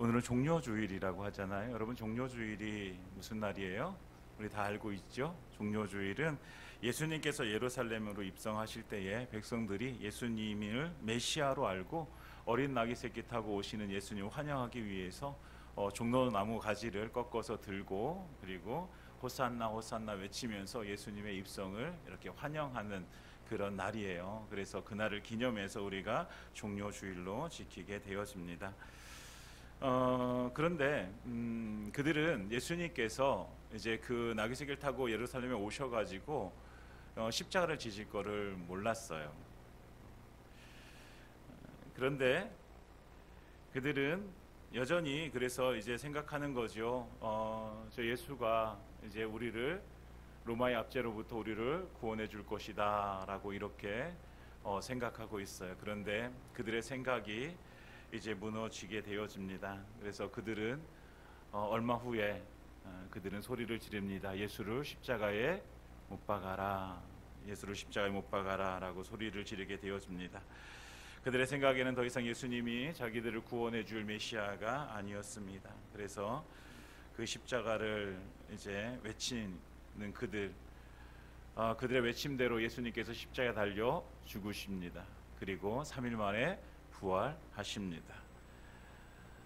오늘은 종료주일이라고 하잖아요. 여러분, 종료주일이 무슨 날이에요? 우리 다 알고 있죠? 종료주일은 예수님께서 예루살렘으로 입성하실 때에 백성들이 예수님을 메시아로 알고 어린 나귀 새끼 타고 오시는 예수님을 환영하기 위해서 종려나무 가지를 꺾어서 들고, 그리고 호산나 호산나 외치면서 예수님의 입성을 이렇게 환영하는 그런 날이에요. 그래서 그날을 기념해서 우리가 종료주일로 지키게 되어집니다. 그런데 그들은 예수님께서 이제 그 나귀 새끼를 타고 예루살렘에 오셔가지고 십자가를 지실 거를 몰랐어요. 그런데 그들은 여전히 그래서 이제 생각하는 거죠. 저 예수가 이제 우리를 로마의 압제로부터 우리를 구원해 줄 것이다라고 이렇게 생각하고 있어요. 그런데 그들의 생각이 이제 무너지게 되어집니다. 그래서 그들은 얼마 후에 그들은 소리를 지릅니다. 예수를 십자가에 못 박아라, 예수를 십자가에 못 박아라라고 소리를 지르게 되어집니다. 그들의 생각에는 더 이상 예수님이 자기들을 구원해 줄 메시아가 아니었습니다. 그래서 그 십자가를 이제 외치는 그들의 외침대로 예수님께서 십자가에 달려 죽으십니다. 그리고 3일 만에 부활하십니다.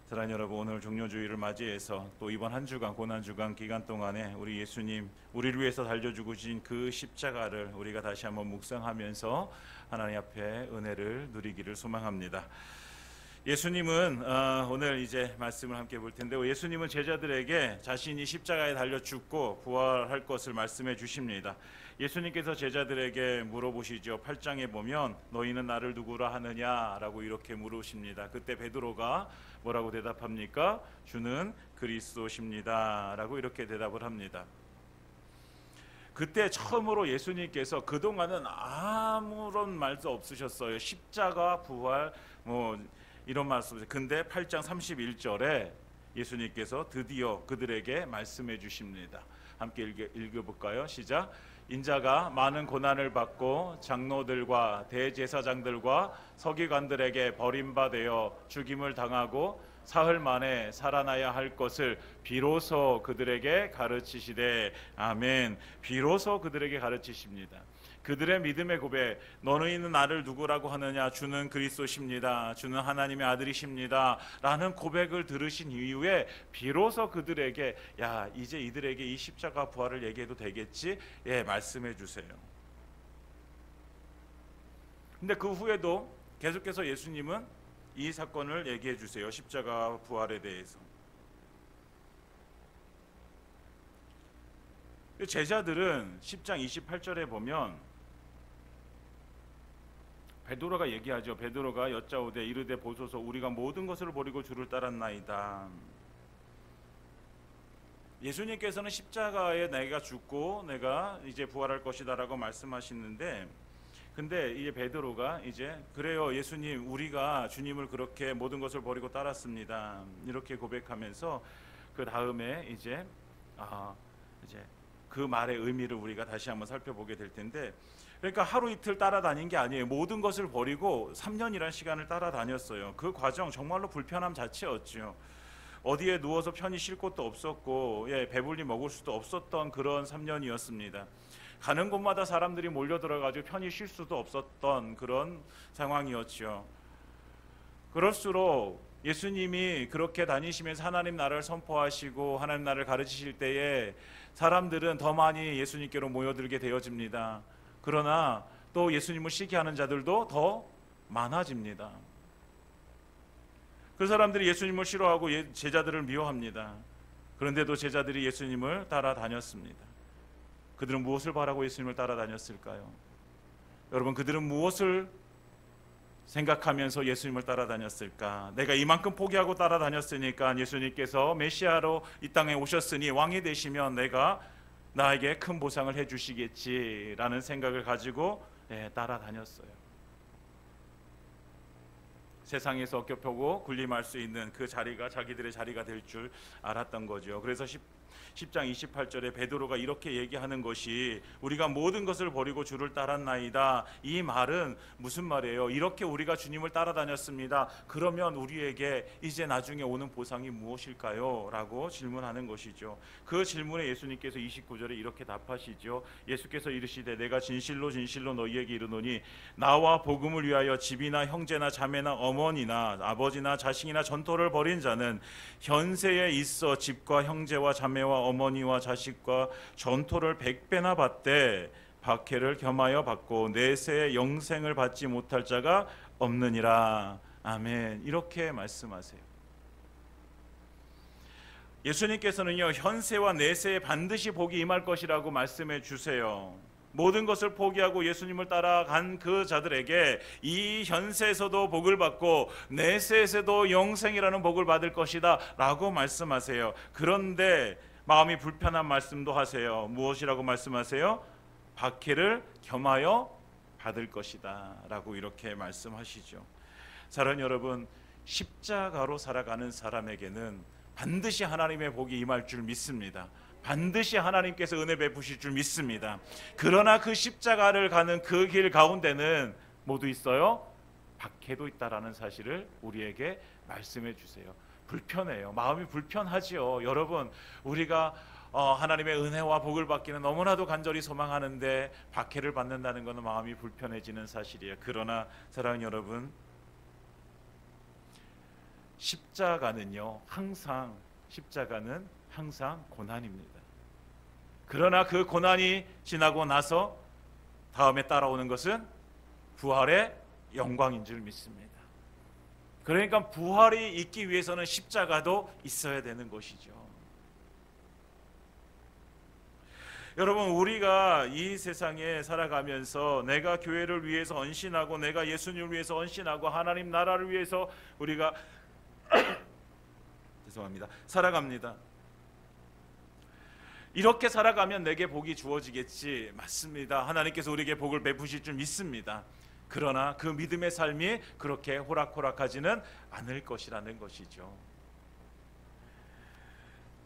사랑하는 여러분, 오늘 종료주일을 맞이해서 또 이번 한 주간, 고난주간 기간 동안에 우리 예수님, 우리를 위해서 달려 죽으신 그 십자가를 우리가 다시 한번 묵상하면서 하나님 앞에 은혜를 누리기를 소망합니다. 예수님은 오늘 이제 말씀을 함께 볼 텐데, 예수님은 제자들에게 자신이 십자가에 달려 죽고 부활할 것을 말씀해 주십니다. 예수님께서 제자들에게 물어보시죠. 8장에 보면 너희는 나를 누구라 하느냐라고 이렇게 물으십니다. 그때 베드로가 뭐라고 대답합니까? 주는 그리스도십니다 라고 이렇게 대답을 합니다. 그때 처음으로 예수님께서 그동안은 아무런 말도 없으셨어요. 십자가, 부활, 이런 말씀. 근데 8장 31절에 예수님께서 드디어 그들에게 말씀해 주십니다. 함께 읽어볼까요? 시작. 인자가 많은 고난을 받고 장로들과 대제사장들과 서기관들에게 버림받아 죽임을 당하고 사흘 만에 살아나야 할 것을 비로소 그들에게 가르치시되. 아멘. 비로소 그들에게 가르치십니다. 그들의 믿음의 고백, 너희는 나를 누구라고 하느냐? 주는 그리스도십니다. 주는 하나님의 아들이십니다 라는 고백을 들으신 이후에 비로소 그들에게, 야, 이제 이들에게 이 십자가 부활을 얘기해도 되겠지? 예, 말씀해 주세요. 근데 그 후에도 계속해서 예수님은 이 사건을 얘기해 주세요. 십자가 부활에 대해서. 제자들은 10장 28절에 보면 베드로가 얘기하죠. 베드로가 여짜오되 이르되 보소서 우리가 모든 것을 버리고 주를 따랐나이다. 예수님께서는 십자가에 내가 죽고 내가 이제 부활할 것이다라고 말씀하시는데, 근데 이제 베드로가 이제 그래요 예수님, 우리가 주님을 그렇게 모든 것을 버리고 따랐습니다 이렇게 고백하면서 그 다음에 이제 그 말의 의미를 우리가 다시 한번 살펴보게 될 텐데, 그러니까 하루 이틀 따라다닌 게 아니에요. 모든 것을 버리고 3년이라는 시간을 따라다녔어요. 그 과정 정말로 불편함 자체였죠. 어디에 누워서 편히 쉴 곳도 없었고, 배불리 먹을 수도 없었던 그런 3년이었습니다. 가는 곳마다 사람들이 몰려들어가지고 편히 쉴 수도 없었던 그런 상황이었죠. 그럴수록 예수님이 그렇게 다니시면서 하나님 나라를 선포하시고 하나님 나라를 가르치실 때에 사람들은 더 많이 예수님께로 모여들게 되어집니다. 그러나 또 예수님을 시기하는 자들도 더 많아집니다. 그 사람들이 예수님을 싫어하고 제자들을 미워합니다. 그런데도 제자들이 예수님을 따라다녔습니다. 그들은 무엇을 바라고 예수님을 따라다녔을까요? 여러분, 그들은 무엇을 생각하면서 예수님을 따라다녔을까? 내가 이만큼 포기하고 따라다녔으니까 예수님께서 메시아로 이 땅에 오셨으니 왕이 되시면 나에게 큰 보상을 해주시겠지라는 생각을 가지고 따라다녔어요. 세상에서 겹펴고 군림할 수 있는 그 자리가 자기들의 자리가 될 줄 알았던 거죠. 그래서 10장 28절에 베드로가 이렇게 얘기하는 것이 우리가 모든 것을 버리고 주를 따랐나이다. 이 말은 무슨 말이에요? 이렇게 우리가 주님을 따라다녔습니다. 그러면 우리에게 이제 나중에 오는 보상이 무엇일까요? 라고 질문하는 것이죠. 그 질문에 예수님께서 29절에 이렇게 답하시죠. 예수께서 이르시되 내가 진실로 진실로 너희에게 이르노니 나와 복음을 위하여 집이나 형제나 자매나 어머니나 아버지나 자식이나 전토를 벌인 자는 현세에 있어 집과 형제와 자매와 어머니와 자식과 전토를 100배나 받되 박해를 겸하여 받고 내세의 영생을 받지 못할 자가 없느니라. 아멘. 이렇게 말씀하세요. 예수님께서는요, 현세와 내세에 반드시 복이 임할 것이라고 말씀해 주세요. 모든 것을 포기하고 예수님을 따라간 그 자들에게 이 현세에서도 복을 받고 내세에서도 영생이라는 복을 받을 것이다 라고 말씀하세요. 그런데 마음이 불편한 말씀도 하세요. 무엇이라고 말씀하세요? 박해를 겸하여 받을 것이다 라고 이렇게 말씀하시죠. 사랑하는 여러분, 십자가로 살아가는 사람에게는 반드시 하나님의 복이 임할 줄 믿습니다. 반드시 하나님께서 은혜 베푸실 줄 믿습니다. 그러나 그 십자가를 가는 그 길 가운데는 모두 있어요? 박해도 있다라는 사실을 우리에게 말씀해 주세요. 불편해요. 마음이 불편하지요. 여러분, 우리가 하나님의 은혜와 복을 받기는 너무나도 간절히 소망하는데 박해를 받는다는 것은 마음이 불편해지는 사실이에요. 그러나 사랑하는 여러분, 십자가는 항상 고난입니다. 그러나 그 고난이 지나고 나서 다음에 따라오는 것은 부활의 영광인 줄 믿습니다. 그러니까 부활이 있기 위해서는 십자가도 있어야 되는 것이죠. 여러분, 우리가 이 세상에 살아가면서 내가 교회를 위해서 언신하고 내가 예수님을 위해서 언신하고 하나님 나라를 위해서 우리가 죄송합니다. 살아갑니다. 이렇게 살아가면 내게 복이 주어지겠지. 맞습니다. 하나님께서 우리에게 복을 베푸실 줄 믿습니다. 그러나 그 믿음의 삶이 그렇게 호락호락하지는 않을 것이라는 것이죠.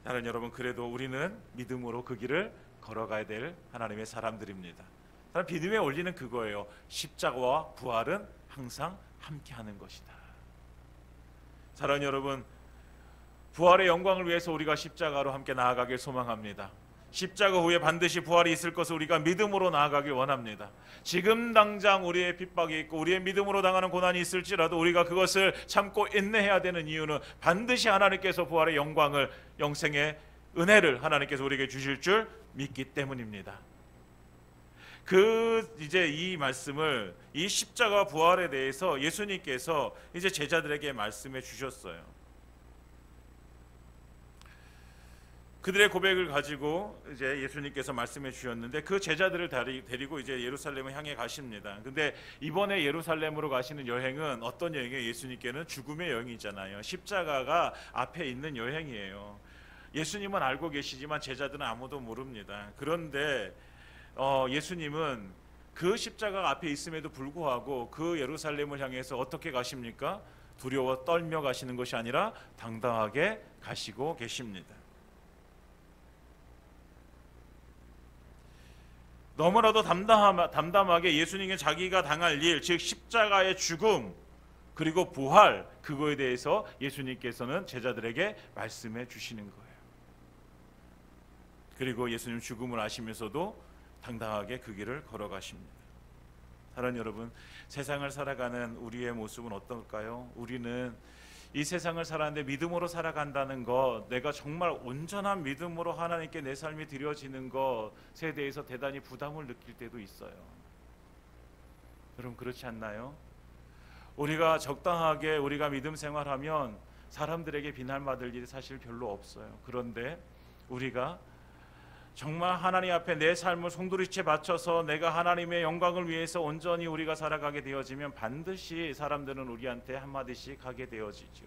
다른 여러분, 그래도 우리는 믿음으로 그 길을 걸어가야 될 하나님의 사람들입니다. 믿음의 원리는 그거예요. 십자가와 부활은 항상 함께하는 것이다. 사랑하는 여러분, 부활의 영광을 위해서 우리가 십자가로 함께 나아가길 소망합니다. 십자가 후에 반드시 부활이 있을 것을 우리가 믿음으로 나아가길 원합니다. 지금 당장 우리의 핍박이 있고 우리의 믿음으로 당하는 고난이 있을지라도 우리가 그것을 참고 인내해야 되는 이유는 반드시 하나님께서 부활의 영광을, 영생의 은혜를 하나님께서 우리에게 주실 줄 믿기 때문입니다. 이제 이 말씀을, 이 십자가 부활에 대해서 예수님께서 이제 제자들에게 말씀해 주셨어요. 그들의 고백을 가지고 이제 예수님께서 말씀해 주셨는데 그 제자들을 데리고 이제 예루살렘을 향해 가십니다. 근데 이번에 예루살렘으로 가시는 여행은 어떤 여행이에요? 예수님께는 죽음의 여행이잖아요. 십자가가 앞에 있는 여행이에요. 예수님은 알고 계시지만 제자들은 아무도 모릅니다. 그런데 예수님은 그 십자가가 앞에 있음에도 불구하고 그 예루살렘을 향해서 어떻게 가십니까? 두려워 떨며 가시는 것이 아니라 당당하게 가시고 계십니다. 너무나도 담담하게 예수님이 자기가 당할 일, 즉 십자가의 죽음 그리고 부활, 그거에 대해서 예수님께서는 제자들에게 말씀해 주시는 거예요. 그리고 예수님 죽음을 아시면서도 당당하게 그 길을 걸어가십니다. 사랑하는 여러분, 세상을 살아가는 우리의 모습은 어떨까요? 우리는 이 세상을 살아가는데 믿음으로 살아간다는 것, 내가 정말 온전한 믿음으로 하나님께 내 삶이 드려지는 것에 대해서 대단히 부담을 느낄 때도 있어요. 여러분, 그렇지 않나요? 우리가 적당하게 우리가 믿음 생활하면 사람들에게 비난받을 일이 사실 별로 없어요. 그런데 우리가 정말 하나님 앞에 내 삶을 송두리째 바쳐서 내가 하나님의 영광을 위해서 온전히 우리가 살아가게 되어지면 반드시 사람들은 우리한테 한마디씩 하게 되어지죠.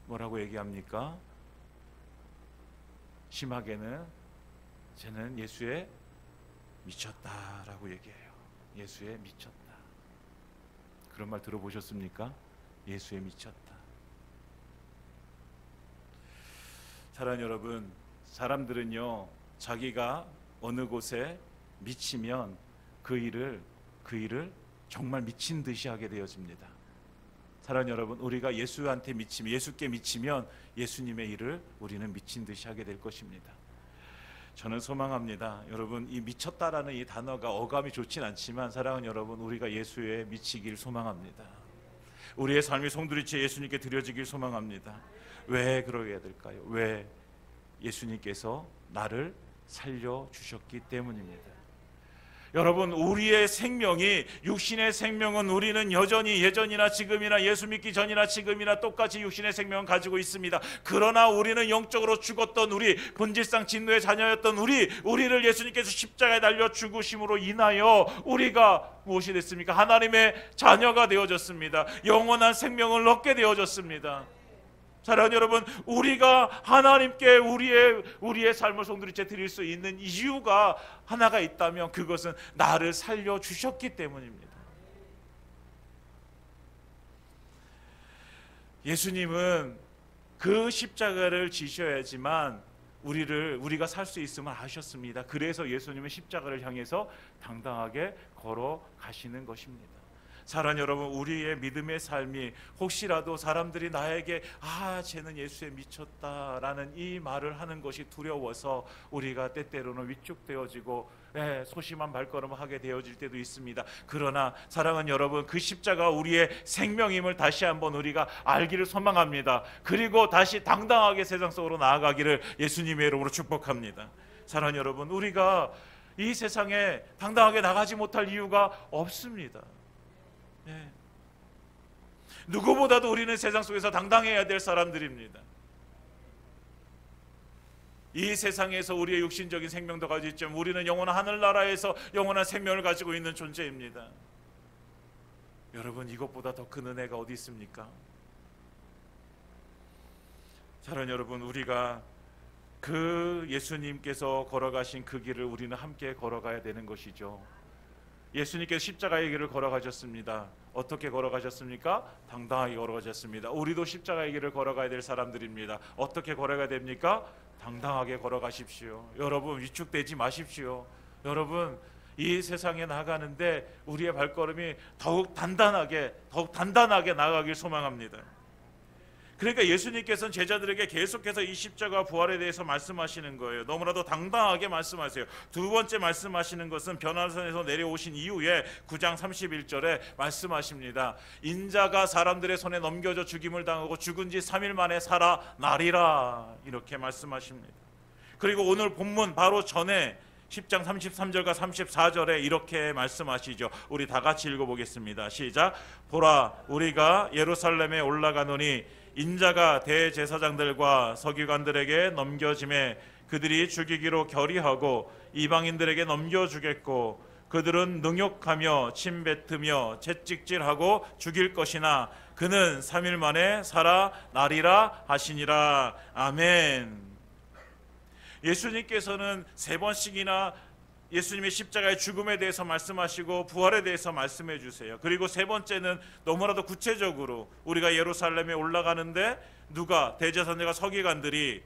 뭐라고 얘기합니까? 심하게는 쟤는 예수에 미쳤다라고 얘기해요. 예수에 미쳤다. 그런 말 들어보셨습니까? 예수에 미쳤다. 사랑하는 여러분, 사람들은요 자기가 어느 곳에 미치면 그 일을 정말 미친 듯이 하게 되어집니다. 사랑하는 여러분, 우리가 예수한테 미치면, 예수께 미치면 예수님의 일을 우리는 미친 듯이 하게 될 것입니다. 저는 소망합니다. 여러분, 이 미쳤다라는 이 단어가 어감이 좋진 않지만 사랑하는 여러분, 우리가 예수에 미치길 소망합니다. 우리의 삶이 송두리째 예수님께 드려지길 소망합니다. 왜 그러게 될까요? 왜? 예수님께서 나를 살려주셨기 때문입니다. 여러분, 우리의 생명이, 육신의 생명은 우리는 여전히 예전이나 지금이나 예수 믿기 전이나 지금이나 똑같이 육신의 생명을 가지고 있습니다. 그러나 우리는 영적으로 죽었던 우리, 본질상 진노의 자녀였던 우리를 예수님께서 십자가에 달려 죽으심으로 인하여 우리가 무엇이 됐습니까? 하나님의 자녀가 되어졌습니다. 영원한 생명을 얻게 되어졌습니다. 사랑하는 여러분, 우리가 하나님께 우리의 삶을 송두리째 드릴 수 있는 이유가 하나가 있다면 그것은 나를 살려주셨기 때문입니다. 예수님은 그 십자가를 지셔야지만 우리가 살 수 있음을 아셨습니다. 그래서 예수님은 십자가를 향해서 당당하게 걸어가시는 것입니다. 사랑하는 여러분, 우리의 믿음의 삶이 혹시라도 사람들이 나에게 쟤는 예수에 미쳤다라는 이 말을 하는 것이 두려워서 우리가 때때로는 위축되어지고 소심한 발걸음을 하게 되어질 때도 있습니다. 그러나 사랑하는 여러분, 그 십자가 우리의 생명임을 다시 한번 우리가 알기를 소망합니다. 그리고 다시 당당하게 세상 속으로 나아가기를 예수님의 이름으로 축복합니다. 사랑하는 여러분, 우리가 이 세상에 당당하게 나가지 못할 이유가 없습니다. 누구보다도 우리는 세상 속에서 당당해야 될 사람들입니다. 이 세상에서 우리의 육신적인 생명도 가지고 있지만 우리는 영원한 하늘나라에서 영원한 생명을 가지고 있는 존재입니다. 여러분, 이것보다 더 큰 은혜가 어디 있습니까? 사랑하는 여러분, 우리가 그 예수님께서 걸어가신 그 길을 우리는 함께 걸어가야 되는 것이죠. 예수님께서 십자가의 길을 걸어가셨습니다. 어떻게 걸어가셨습니까? 당당하게 걸어가셨습니다. 우리도 십자가의 길을 걸어가야 될 사람들입니다. 어떻게 걸어가야 됩니까? 당당하게 걸어가십시오. 여러분, 위축되지 마십시오. 여러분, 이 세상에 나가는데 우리의 발걸음이 더욱 단단하게 나아가길 소망합니다. 그러니까 예수님께서는 제자들에게 계속해서 이 십자가 부활에 대해서 말씀하시는 거예요. 너무나도 당당하게 말씀하세요. 두 번째 말씀하시는 것은 변화산에서 내려오신 이후에 9장 31절에 말씀하십니다. 인자가 사람들의 손에 넘겨져 죽임을 당하고 죽은 지 3일 만에 살아나리라, 이렇게 말씀하십니다. 그리고 오늘 본문 바로 전에 10장 33절과 34절에 이렇게 말씀하시죠. 우리 다 같이 읽어보겠습니다. 시작. 보라, 우리가 예루살렘에 올라가노니 인자가 대제사장들과 서기관들에게 넘겨짐에 그들이 죽이기로 결의하고 이방인들에게 넘겨주겠고 그들은 능욕하며 침뱉으며 채찍질하고 죽일 것이나 그는 3일 만에 살아나리라 하시니라. 아멘. 예수님께서는 3번씩이나 예수님의 십자가의 죽음에 대해서 말씀하시고 부활에 대해서 말씀해 주세요. 그리고 세 번째는 너무나도 구체적으로 우리가 예루살렘에 올라가는데 누가 대제사장과 서기관들이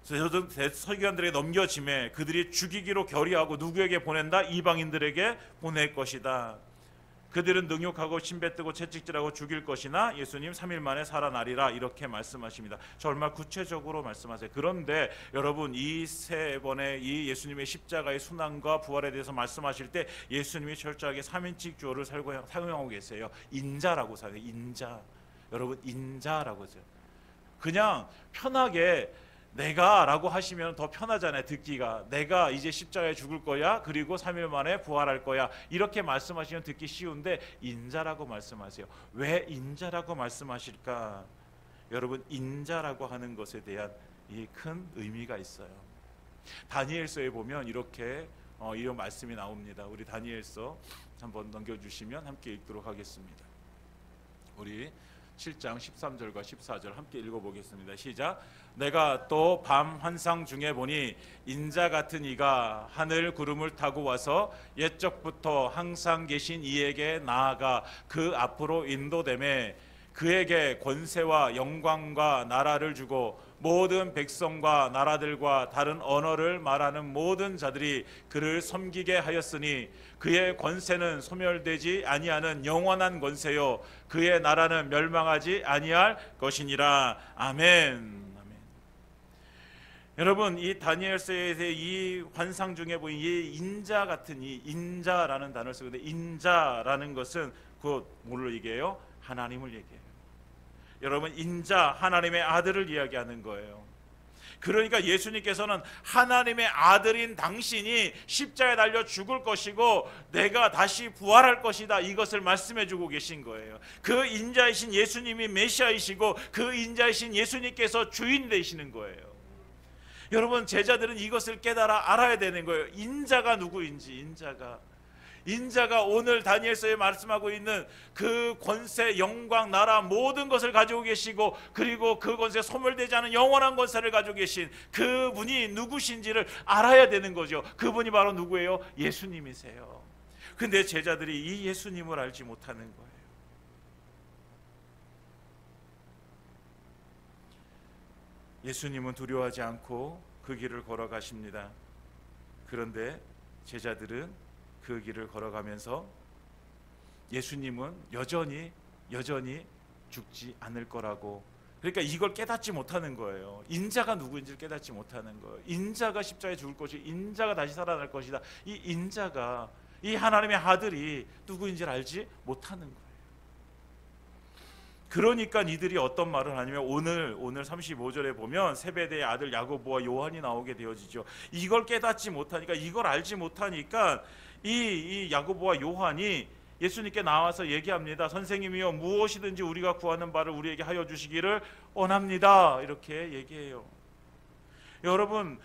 서기관들에게 넘겨짐에 그들이 죽이기로 결의하고 누구에게 보낸다? 이방인들에게 보낼 것이다. 그들은 능욕하고 침뱉고 채찍질하고 죽일 것이나 예수님 3일 만에 살아나리라, 이렇게 말씀하십니다. 정말 구체적으로 말씀하세요. 그런데 여러분, 이 세 번의 이 예수님의 십자가의 순환과 부활에 대해서 말씀하실 때 예수님이 철저하게 3인칭 주어를 사용하고 계세요. 인자라고 사요. 인자. 여러분, 인자라고 하세요. 그냥 편하게 내가 라고 하시면 더 편하잖아요. 듣기가. 내가 이제 십자가에 죽을 거야, 그리고 3일 만에 부활할 거야, 이렇게 말씀하시면 듣기 쉬운데 인자라고 말씀하세요. 왜 인자라고 말씀하실까? 여러분, 인자라고 하는 것에 대한 이 큰 의미가 있어요. 다니엘서에 보면 이렇게 이런 말씀이 나옵니다. 우리 다니엘서 한번 넘겨주시면 함께 읽도록 하겠습니다. 우리 7장 13절과 14절 함께 읽어보겠습니다. 시작. 내가 또 밤 환상 중에 보니 인자 같은 이가 하늘 구름을 타고 와서 옛적부터 항상 계신 이에게 나아가 그 앞으로 인도되매 그에게 권세와 영광과 나라를 주고 모든 백성과 나라들과 다른 언어를 말하는 모든 자들이 그를 섬기게 하였으니 그의 권세는 소멸되지 아니하는 영원한 권세요 그의 나라는 멸망하지 아니할 것이니라. 아멘. 여러분, 이 다니엘서의 이 환상 중에 보인 이 인자 같은 이 인자라는 단어를 쓰는데, 인자라는 것은 그 뭘로 얘기해요? 하나님을 얘기해요. 여러분, 인자, 하나님의 아들을 이야기하는 거예요. 그러니까 예수님께서는 하나님의 아들인 당신이 십자가에 달려 죽을 것이고 내가 다시 부활할 것이다, 이것을 말씀해 주고 계신 거예요. 그 인자이신 예수님이 메시아이시고 그 인자이신 예수님께서 주인 되시는 거예요. 여러분, 제자들은 이것을 깨달아 알아야 되는 거예요. 인자가 누구인지. 인자가 오늘 다니엘서에 말씀하고 있는 그 권세, 영광, 나라 모든 것을 가지고 계시고 그리고 그 권세 소멸되지 않은 영원한 권세를 가지고 계신 그분이 누구신지를 알아야 되는 거죠. 그분이 바로 누구예요? 예수님이세요. 근데 제자들이 이 예수님을 알지 못하는 거예요. 예수님은 두려워하지 않고 그 길을 걸어가십니다. 그런데 제자들은 그 길을 걸어가면서 예수님은 여전히 죽지 않을 거라고, 그러니까 이걸 깨닫지 못하는 거예요. 인자가 누구인지를 깨닫지 못하는 거예요. 인자가 십자가에 죽을 것이, 인자가 다시 살아날 것이다, 이 인자가, 이 하나님의 아들이 누구인지를 알지 못하는 거예요. 그러니까 이들이 어떤 말을 하냐면 오늘 35절에 보면 세베대의 아들 야고보와 요한이 나오게 되어지죠. 이걸 깨닫지 못하니까, 이걸 알지 못하니까 이 야고보와 요한이 예수님께 나와서 얘기합니다. 선생님이여, 무엇이든지 우리가 구하는 바를 우리에게 하여 주시기를 원합니다, 이렇게 얘기해요. 여러분,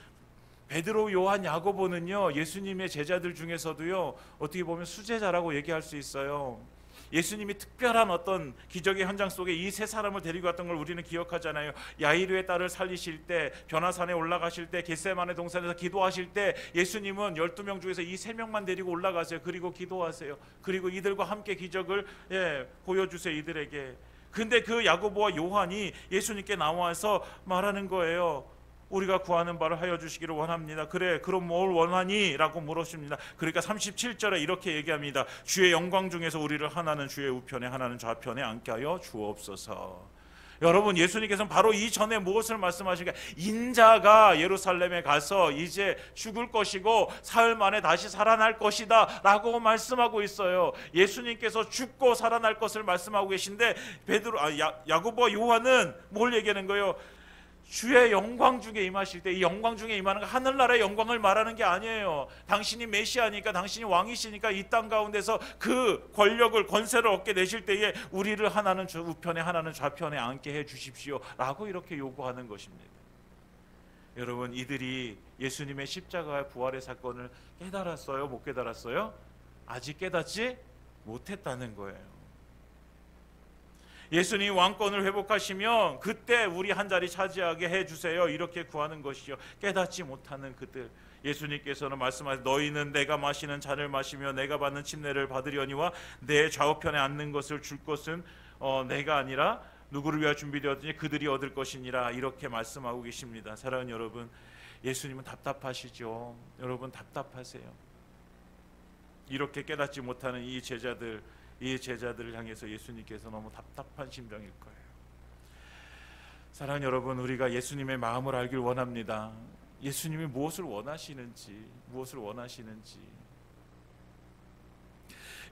베드로, 요한, 야고보는요 예수님의 제자들 중에서도요 어떻게 보면 수제자라고 얘기할 수 있어요. 예수님이 특별한 어떤 기적의 현장 속에 이 세 사람을 데리고 갔던 걸 우리는 기억하잖아요. 야이르의 딸을 살리실 때, 변화산에 올라가실 때, 겟세마네 동산에서 기도하실 때 예수님은 12명 중에서 이 3명만 데리고 올라가세요. 그리고 기도하세요. 그리고 이들과 함께 기적을 보여주세요, 이들에게. 근데 그 야고보와 요한이 예수님께 나와서 말하는 거예요. 우리가 구하는 바를 하여 주시기를 원합니다. 그래, 그럼 뭘 원하니? 라고 물으십니다. 그러니까 37절에 이렇게 얘기합니다. 주의 영광 중에서 우리를 하나는 주의 우편에 하나는 좌편에 앉게 하여 주옵소서. 여러분, 예수님께서는 바로 이전에 무엇을 말씀하시는가? 인자가 예루살렘에 가서 이제 죽을 것이고 사흘 만에 다시 살아날 것이다 라고 말씀하고 있어요. 예수님께서 죽고 살아날 것을 말씀하고 계신데 야고보와 요한은 뭘 얘기하는 거예요? 주의 영광 중에 임하실 때, 이 영광 중에 임하는 거 하늘나라의 영광을 말하는 게 아니에요. 당신이 메시아니까, 당신이 왕이시니까 이 땅 가운데서 그 권력을, 권세를 얻게 되실 때에 우리를 하나는 우편에 하나는 좌편에 앉게 해 주십시오 라고 이렇게 요구하는 것입니다. 여러분, 이들이 예수님의 십자가와 부활의 사건을 깨달았어요? 못 깨달았어요? 아직 깨닫지 못했다는 거예요. 예수님 왕권을 회복하시면 그때 우리 한 자리 차지하게 해주세요, 이렇게 구하는 것이죠. 깨닫지 못하는 그들, 예수님께서는 말씀하시되 너희는 내가 마시는 잔을 마시며 내가 받는 침례를 받으려니와 내 좌우편에 앉는 것을 줄 것은 내가 아니라 누구를 위하여 준비되었더니 그들이 얻을 것이니라, 이렇게 말씀하고 계십니다. 사랑하는 여러분, 예수님은 답답하시죠. 여러분, 답답하세요. 이렇게 깨닫지 못하는 이 제자들을 향해서 예수님께서 너무 답답한 심정일 거예요. 사랑하는 여러분, 우리가 예수님의 마음을 알길 원합니다. 예수님이 무엇을 원하시는지.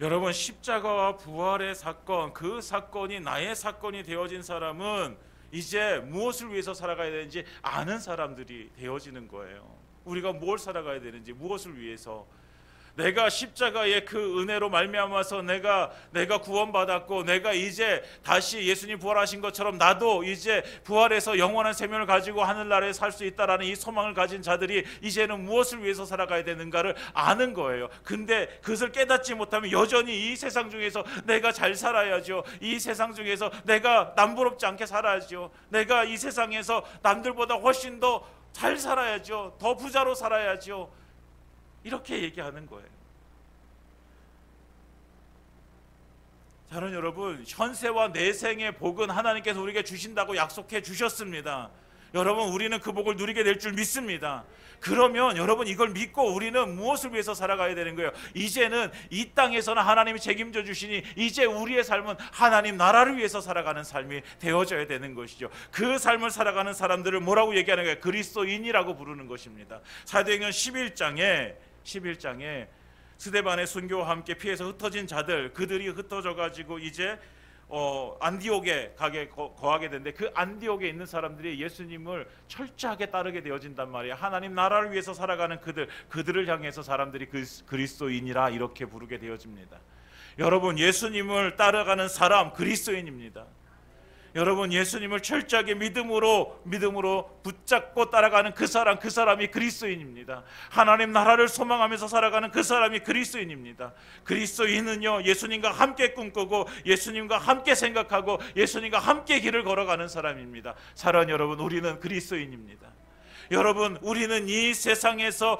여러분, 십자가와 부활의 사건, 그 사건이 나의 사건이 되어진 사람은 이제 무엇을 위해서 살아가야 되는지 아는 사람들이 되어지는 거예요. 우리가 뭘 살아가야 되는지, 무엇을 위해서. 내가 십자가의 그 은혜로 말미암아서 내가 구원받았고, 내가 이제 다시 예수님 부활하신 것처럼 나도 이제 부활해서 영원한 생명을 가지고 하늘나라에 살 수 있다라는 이 소망을 가진 자들이 이제는 무엇을 위해서 살아가야 되는가를 아는 거예요. 근데 그것을 깨닫지 못하면 여전히 이 세상 중에서 내가 잘 살아야죠. 이 세상 중에서 내가 남부럽지 않게 살아야죠. 내가 이 세상에서 남들보다 훨씬 더 잘 살아야죠. 더 부자로 살아야죠. 이렇게 얘기하는 거예요. 사랑하는 여러분, 현세와 내생의 복은 하나님께서 우리에게 주신다고 약속해 주셨습니다. 여러분, 우리는 그 복을 누리게 될 줄 믿습니다. 그러면 여러분, 이걸 믿고 우리는 무엇을 위해서 살아가야 되는 거예요? 이제는 이 땅에서는 하나님이 책임져 주시니 이제 우리의 삶은 하나님 나라를 위해서 살아가는 삶이 되어져야 되는 것이죠. 그 삶을 살아가는 사람들을 뭐라고 얘기하는 거예요? 그리스도인이라고 부르는 것입니다. 사도행전 11장에 스데반의 순교와 함께 피해서 흩어진 자들, 그들이 흩어져 가지고 이제 안디옥에 거하게 되는데, 그 안디옥에 있는 사람들이 예수님을 철저하게 따르게 되어진단 말이에요. 하나님 나라를 위해서 살아가는 그들을 향해서 사람들이 그리스도인이라 이렇게 부르게 되어집니다. 여러분, 예수님을 따라가는 사람 그리스도인입니다. 여러분, 예수님을 철저하게 믿음으로 붙잡고 따라가는 그 사람이 그리스도인입니다. 하나님 나라를 소망하면서 살아가는 그 사람이 그리스도인입니다. 그리스도인은요, 예수님과 함께 꿈꾸고 예수님과 함께 생각하고 예수님과 함께 길을 걸어가는 사람입니다. 사랑하는 여러분, 우리는 그리스도인입니다. 여러분, 우리는 이 세상에서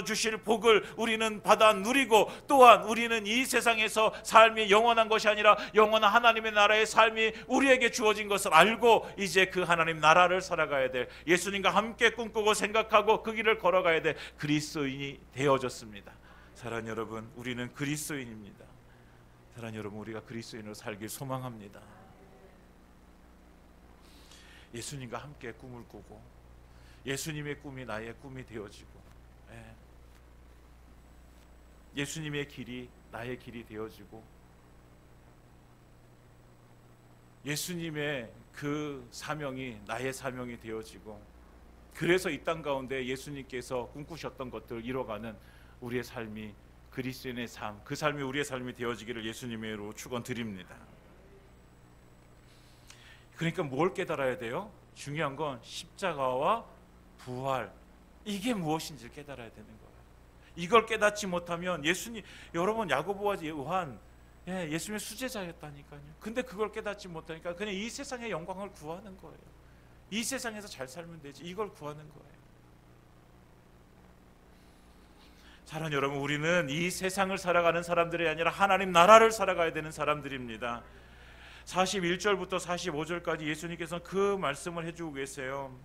주실 복을 우리는 받아 누리고, 또한 우리는 이 세상에서 삶이 영원한 것이 아니라 영원한 하나님의 나라의 삶이 우리에게 주어진 것을 알고 이제 그 하나님 나라를 살아가야 될, 예수님과 함께 꿈꾸고 생각하고 그 길을 걸어가야 될 그리스도인이 되어졌습니다. 사랑하는 여러분, 우리는 그리스도인입니다. 사랑하는 여러분, 우리가 그리스도인으로 살길 소망합니다. 예수님과 함께 꿈을 꾸고 예수님의 꿈이 나의 꿈이 되어지고, 예수님의 길이 나의 길이 되어지고, 예수님의 그 사명이 나의 사명이 되어지고, 그래서 이 땅 가운데 예수님께서 꿈꾸셨던 것들을 이뤄가는 우리의 삶이 그리스도인의 삶, 그 삶이 우리의 삶이 되어지기를 예수님의 이름으로 축원드립니다. 그러니까 뭘 깨달아야 돼요? 중요한 건 십자가와 부활, 이게 무엇인지를 깨달아야 되는 거예요. 이걸 깨닫지 못하면 여러분, 야고보와 요한 예수님의 수제자였다니까요. 근데 그걸 깨닫지 못하니까 그냥 이 세상의 영광을 구하는 거예요. 이 세상에서 잘 살면 되지, 이걸 구하는 거예요. 사랑하는 여러분, 우리는 이 세상을 살아가는 사람들이 아니라 하나님 나라를 살아가야 되는 사람들입니다. 41절부터 45절까지 예수님께서는 그 말씀을 해주고 계세요.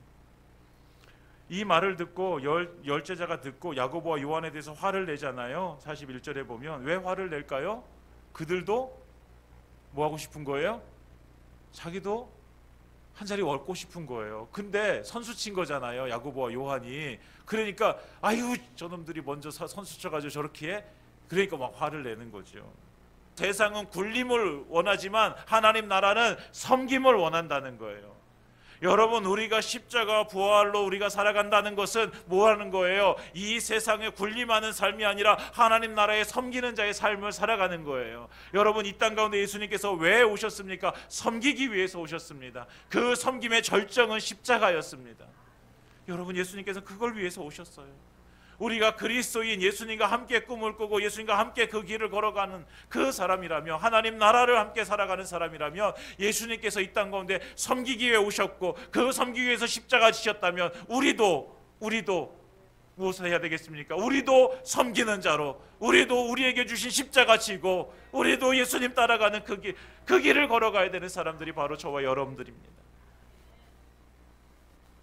이 말을 듣고 열제자가 듣고 야고보와 요한에 대해서 화를 내잖아요. 41절에 보면 왜 화를 낼까요? 그들도 뭐 하고 싶은 거예요? 자기도 한 자리 얻고 싶은 거예요. 근데 선수 친 거잖아요, 야고보와 요한이. 그러니까 아유, 저놈들이 먼저 선수 쳐가지고 저렇게 해? 그러니까 막 화를 내는 거죠. 세상은 굴림을 원하지만 하나님 나라는 섬김을 원한다는 거예요. 여러분, 우리가 십자가 부활로 우리가 살아간다는 것은 뭐 하는 거예요? 이 세상에 굴림하는 삶이 아니라 하나님 나라에 섬기는 자의 삶을 살아가는 거예요. 여러분, 이 땅 가운데 예수님께서 왜 오셨습니까? 섬기기 위해서 오셨습니다. 그 섬김의 절정은 십자가였습니다. 여러분, 예수님께서 그걸 위해서 오셨어요. 우리가 그리스도인 예수님과 함께 꿈을 꾸고 예수님과 함께 그 길을 걸어가는 그 사람이라면, 하나님 나라를 함께 살아가는 사람이라면, 예수님께서 이 땅 가운데 섬기기 위해 오셨고 그 섬기기 위해서 십자가 지셨다면 우리도 무엇을 해야 되겠습니까? 우리도 섬기는 자로, 우리도 우리에게 주신 십자가 지고 우리도 예수님 따라가는 그 길을 걸어가야 되는 사람들이 바로 저와 여러분들입니다.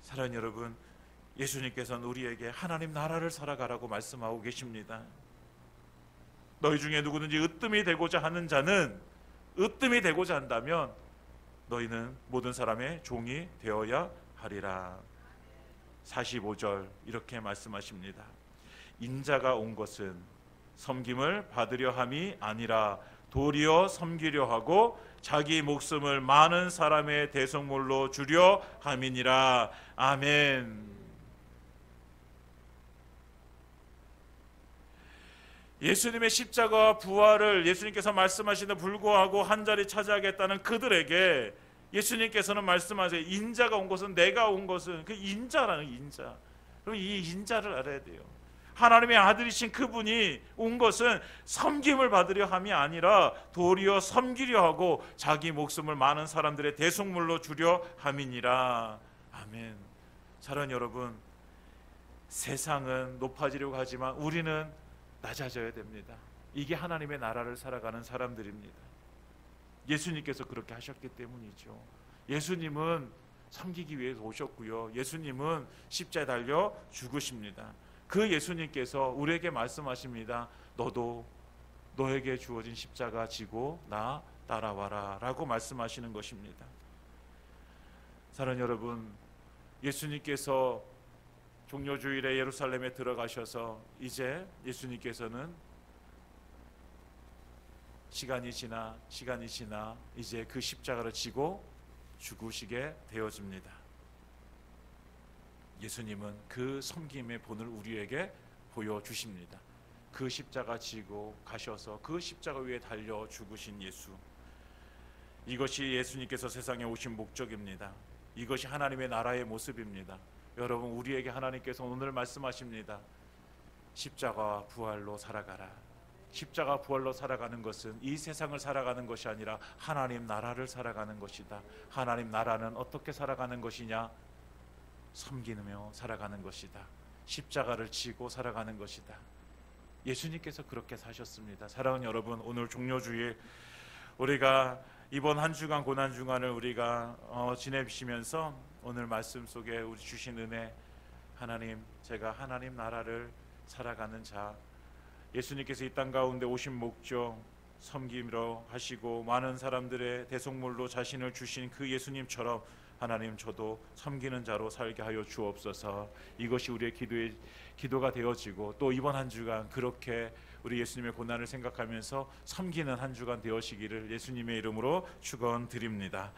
사랑하는 여러분, 예수님께서는 우리에게 하나님 나라를 살아가라고 말씀하고 계십니다. 너희 중에 누구든지 으뜸이 되고자 하는 자는, 으뜸이 되고자 한다면 너희는 모든 사람의 종이 되어야 하리라. 45절 이렇게 말씀하십니다. 인자가 온 것은 섬김을 받으려 함이 아니라 도리어 섬기려 하고 자기 목숨을 많은 사람의 대속물로 주려 함이니라. 아멘. 예수님의 십자가와 부활을 예수님께서 말씀하시는 불구하고 한 자리 차지하겠다는 그들에게 예수님께서는 말씀하세요. 인자가 온 것은, 내가 온 것은, 그 인자라는 인자. 그럼 이 인자를 알아야 돼요. 하나님의 아들이신 그분이 온 것은 섬김을 받으려 함이 아니라 도리어 섬기려 하고 자기 목숨을 많은 사람들의 대속물로 주려 함이니라. 아멘. 사랑하는 여러분, 세상은 높아지려고 하지만 우리는 낮아져야 됩니다. 이게 하나님의 나라를 살아가는 사람들입니다. 예수님께서 그렇게 하셨기 때문이죠. 예수님은 섬기기 위해서 오셨고요. 예수님은 십자가에 달려 죽으십니다. 그 예수님께서 우리에게 말씀하십니다. 너도 너에게 주어진 십자가 지고 나 따라와라 라고 말씀하시는 것입니다. 사랑하는 여러분, 예수님께서 종료주일에 예루살렘에 들어가셔서 이제 예수님께서는 시간이 지나 이제 그 십자가를 지고 죽으시게 되어집니다. 예수님은 그 섬김의 본을 우리에게 보여주십니다. 그 십자가 지고 가셔서 그 십자가 위에 달려 죽으신 예수, 이것이 예수님께서 세상에 오신 목적입니다. 이것이 하나님의 나라의 모습입니다. 여러분, 우리에게 하나님께서 오늘 말씀하십니다. 십자가 부활로 살아가라. 십자가 부활로 살아가는 것은 이 세상을 살아가는 것이 아니라 하나님 나라를 살아가는 것이다. 하나님 나라는 어떻게 살아가는 것이냐? 섬기며 살아가는 것이다. 십자가를 지고 살아가는 것이다. 예수님께서 그렇게 사셨습니다. 사랑하는 여러분, 오늘 종료주일 우리가 이번 한 주간 고난 주간을 우리가 지내시면서 오늘 말씀 속에 우리 주신 은혜, 하나님, 제가 하나님 나라를 살아가는 자, 예수님께서 이 땅 가운데 오신 목적 섬김으로 하시고 많은 사람들의 대속물로 자신을 주신 그 예수님처럼 하나님, 저도 섬기는 자로 살게 하여 주옵소서. 이것이 우리의 기도가 되어지고 또 이번 한 주간 그렇게 우리 예수님의 고난을 생각하면서 섬기는 한 주간 되어지기를 예수님의 이름으로 축원드립니다.